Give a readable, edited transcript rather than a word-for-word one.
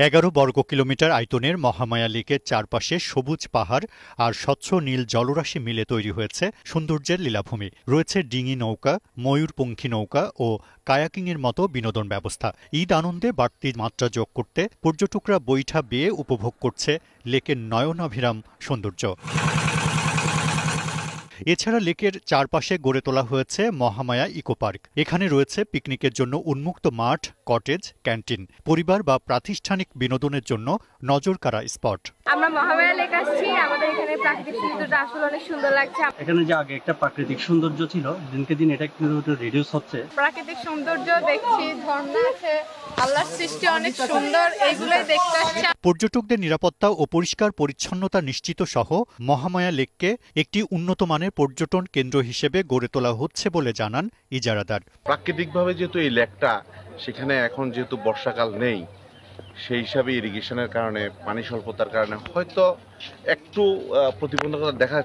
11 বর্গ কিলোমিটার আয়তনের মহামায়া লেকের চারপাশে সবুজ পাহাড় আর স্বচ্ছ নীল জলরাশি মিলে তৈরি হয়েছে সৌন্দর্যের লীলাভূমি। রয়েছে ডিঙি নৌকা, ময়ূরপঙ্খী নৌকা ও কায়াকিংয়ের মতো বিনোদন ব্যবস্থা। ঈদ আনন্দে বাড়তি মাত্রা যোগ করতে পর্যটকরা বৈঠা বেয়ে উপভোগ করছে লেকের নয়নাভিরাম সৌন্দর্য। এছাড়া লেকের চারপাশে গড়ে তোলা হয়েছে মহামায়া ইকো পার্ক। এখানে রয়েছে পিকনিকের জন্য উন্মুক্ত মাঠ, কটেজ, ক্যান্টিন, পরিবার বা প্রাতিষ্ঠানিক বিনোদনের জন্য নজরকাড়া স্পট। আমরা মহামায়া লেক আসছি, আমাদের এখানে প্রাকৃতিক সৌন্দর্যটা আসলে অনেক সুন্দর লাগছে। এখানে যে আগে একটা প্রাকৃতিক সৌন্দর্য ছিল, দিনকে দিন এটা কিন্তু রিডিউস হচ্ছে। প্রাকৃতিক সৌন্দর্য দেখছি, ঝর্ণা আছে, আল্লাহর সৃষ্টি অনেক সুন্দর, এইগুলোই দেখতে আসছি। পর্যটকদের নিরাপত্তা ও পরিষ্কার পরিচ্ছন্নতা নিশ্চিত সহ মহামায়া লেককে একটি উন্নত মানের পর্যটন কেন্দ্র হিসেবে গড়ে তোলা হচ্ছে বলে জানান ইজারাদার। প্রাকৃতিকভাবে যেহেতু এই লেকটা, সেখানে এখন যেহেতু বর্ষাকাল নেই, সেই হিসাবে ইরিগেশনের কারণে, পানি স্বল্পতার কারণে হয়তো একটু প্রতিবন্ধকতা দেখা